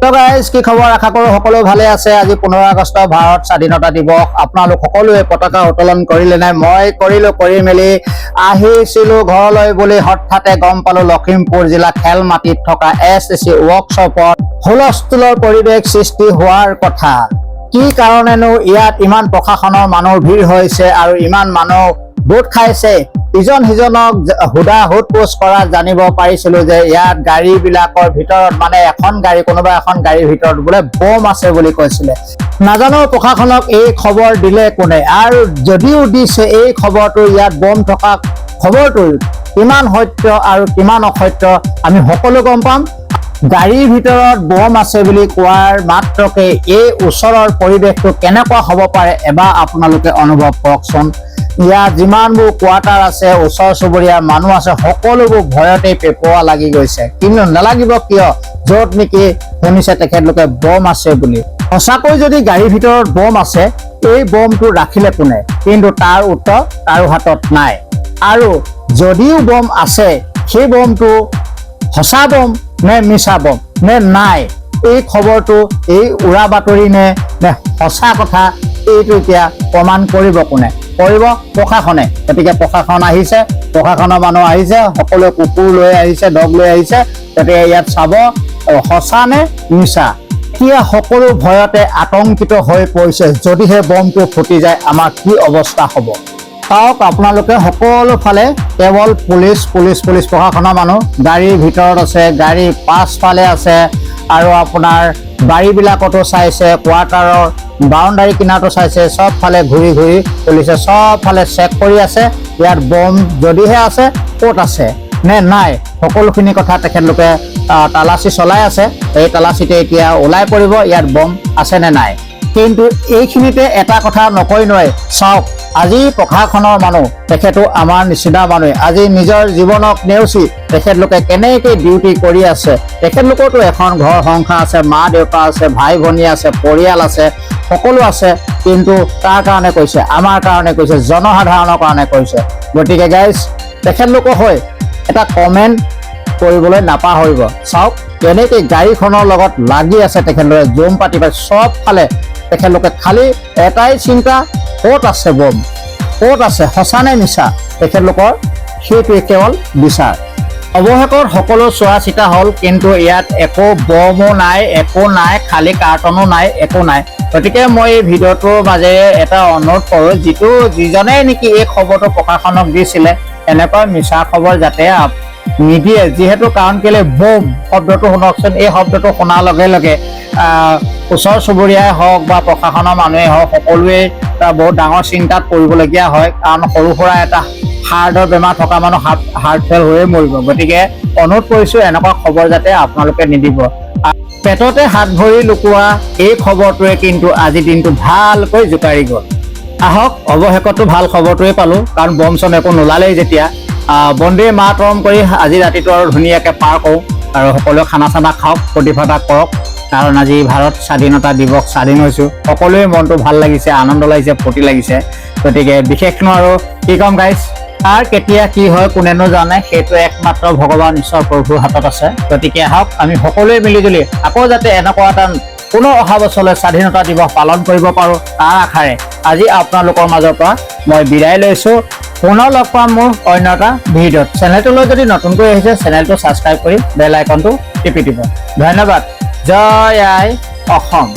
তো গাইজ কি খবৰ আশা কৰো সকলো ভালে আছে। আজি 15 আগষ্ট ভাৰত স্বাধীনতা দিৱস। আপোনালোক সকলোৱে পতাকা উত্তোলন কৰিলে নাই? মই কৰিলো। কৰি মেলি আহিছিলো ঘৰলৈ বুলি হঠাতে গম পালো লখিমপুৰ জিলা খেলমাটিত থকা SSC ৱৰ্কশ্বপত হুলস্থুলৰ পৰিৱেশ সৃষ্টি হোৱাৰ কথা। কি কাৰণেনো ইয়াত ইমান প্ৰশাসনৰ মানুহৰ ভিৰ হৈছে আৰু ইমান মানুহ গোট খাইছে? ইজন সিজনক হুদাহুদ পোষ্ট কৰা জানিব পাৰিছিলো যে ইয়াত গাড়ী বিলাকৰ ভিতৰত মানে কোনোবা এখন গাড়ীৰ ভিতৰত বোলে বম আছে বুলি কৈছিলে। নাজানো প্ৰশাসনক এই খবৰ দিলে কোনে, আৰু যদিও দিছে এই খবৰটো, ইয়াত বম থকা খবৰটো কিমান সত্য আৰু কিমান অসত্য আমি সকলো গম পাম। গাড়ীৰ ভিতৰত বম আছে বুলি কোৱাৰ মাত্ৰকে এই ওচৰৰ পৰিৱেশটো কেনেকুৱা হ'ব পাৰে এবাৰ আপোনালোকে অনুভৱ কৰকচোন। ইয়াত যিমানবোৰ কোৱাৰ্টাৰ আছে, ওচৰ চুবুৰীয়া মানুহ আছে, সকলোবোৰ ভয়তে পেপোৱা লাগি গৈছে। কিন্তু নালাগিব কিয়? য'ত নেকি শুনিছে তেখেতলোকে বম আছে বুলি। সঁচাকৈ যদি গাড়ীৰ ভিতৰত বম আছে, এই বমটো ৰাখিলে কোনে? কিন্তু তাৰ উত্তৰ কাৰো হাতত নাই। আৰু যদিও বম আছে, সেই বমটো সঁচা বম নে মিছা বম নে নাই, এই খবৰটো এই উৰা বাতৰি নে সঁচা কথা, এইটো এতিয়া প্ৰমাণ কৰিব কোনে? কৰিব প্ৰশাসনে। গতিকে প্ৰশাসন আহিছে, প্ৰশাসনৰ মানুহ আহিছে, সকলোৱে কুকুৰ লৈ আহিছে, ডগ লৈ আহিছে। গতিকে ইয়াত চাব সঁচা নে মিছা। এতিয়া সকলো ভয়তে আতংকিত হৈ পৰিছে, যদিহে বমটো ফুটি যায় আমাৰ কি অৱস্থা হ'ব। চাওক আপোনালোকে সকলো ফালে কেৱল পুলিচ প্ৰশাসনৰ মানুহ গাড়ীৰ ভিতৰত আছে, গাড়ীৰ পাছফালে আছে, আৰু আপোনাৰ বাৰীবিলাকতো চাইছে, কোৱাৰ্টাৰৰ বাউণ্ডাৰী কিনাৰতো চাইছে, চব ফালে ঘূৰি পুলিচে চব ফালে চেক কৰি আছে। ইয়াত বম যদিহে আছে, ক'ত আছে নে নাই, সকলোখিনি কথা তেখেতলোকে তালাচী চলাই আছে। এই তালাচীতে এতিয়া ওলাই পৰিব ইয়াত বম আছে নে নাই। কিন্তু এইখিনিতে এটা কথা নকৈ নোৱাৰে। চাওক, আজি প্ৰশাসনৰ মানুহ, তেখেতো আমাৰ নিচিনা মানুহে, আজি নিজৰ জীৱনক নেওচি তেখেতলোকে কেনেকৈ ডিউটি কৰি আছে। তেখেতলোকৰতো এখন ঘৰ সংসাৰ আছে, মা দেউতা আছে, ভাই ভনী আছে, পৰিয়াল আছে, সকলো আছে। কিন্তু তাৰ কাৰণে কৈছে, আমাৰ কাৰণে কৈছে, জনসাধাৰণৰ কাৰণে কৈছে। গতিকে গাইজ, তেখেতলোকৰ হৈ এটা কমেণ্ট কৰিবলৈ নাপাহৰিব। চাওক কেনেকৈ গাড়ীখনৰ লগত লাগি আছে তেখেতলোকে, জুম পাতি চব ফালে তেখেতলোকে খালি এটাই চিন্তা, ক'ত আছে বম, ক'ত আছে, সঁচা নে মিছা। তেখেতলোকৰ সেইটোৱে কেৱল বিচাৰ। অৱশেষত সকলো চোৱা চিতা হ'ল, কিন্তু ইয়াত একো বমো নাই, একো নাই, খালী কাৰ্টনো নাই, একো নাই। গতিকে মই এই ভিডিঅ'টোৰ মাজেৰে এটা অনুৰোধ কৰোঁ, যিজনে নেকি এই খবৰটো প্ৰশাসনক দিছিলে, এনেকুৱা মিছা খবৰ যাতে নিদিয়ে। যিহেতু কাৰণ কেলে বম শব্দটো শুনকচোন, এই শব্দটো শুনাৰ লগে লগে ওচৰ চুবুৰীয়াই হওক বা প্ৰশাসনৰ মানুহে হওক, সকলোৱে বহুত ডাঙৰ চিন্তাত পৰিবলগীয়া হয়। কাৰণ সৰু সুৰা এটা হাৰ্টৰ বেমাৰ থকা মানুহ হাৰ্ট ফেল হৈয়ে মৰিব। গতিকে অনুৰোধ কৰিছোঁ, এনেকুৱা খবৰ যাতে আপোনালোকে নিদিব। পেটতে হাত ভৰি লুকোৱা এই খবৰটোৱে কিন্তু আজিৰ দিনটো ভালকৈ জোকাৰি গ'ল। আহক, অৱশেষতো ভাল খবৰটোৱে পালোঁ, কাৰণ বম চম একো নোলালেই যেতিয়া। বন্দে মাতৰম কৰি আজি ৰাতিটো আৰু ধুনীয়াকৈ পাৰ কৰোঁ, আৰু সকলোৱে খানা চানা খাওক, ফূৰ্তি ফাৰ্তা কৰক। কাৰণ আজি ভাৰত স্বাধীনতা দিৱস, স্বাধীন হৈছোঁ, সকলোৱে মনটো ভাল লাগিছে, আনন্দ লাগিছে, ফূৰ্তি লাগিছে। গতিকে বিশেষনো আৰু কি ক'ম গাইজ, তাৰ কেতিয়া কি হয় কোনেনো জানে, সেইটো একমাত্ৰ ভগৱান ঈশ্বৰ প্ৰভুৰ হাতত আছে। গতিকে আহক, আমি সকলোৱে মিলিজুলি আকৌ যাতে এনেকুৱা এটা পুনৰ অহা বছৰলৈ স্বাধীনতা দিৱস পালন কৰিব পাৰোঁ, তাৰ আশাৰে আজি আপোনালোকৰ মাজৰ পৰা মই বিদায় লৈছোঁ। পুনৰ লগ পাম মোৰ অন্য এটা ভিডিঅ'ত। চেনেলটোলৈ যদি নতুনকৈ আহিছে, চেনেলটো ছাবস্ক্ৰাইব কৰি বেল আইকনটো টিপি দিব। ধন্যবাদ। জয় আই অসম।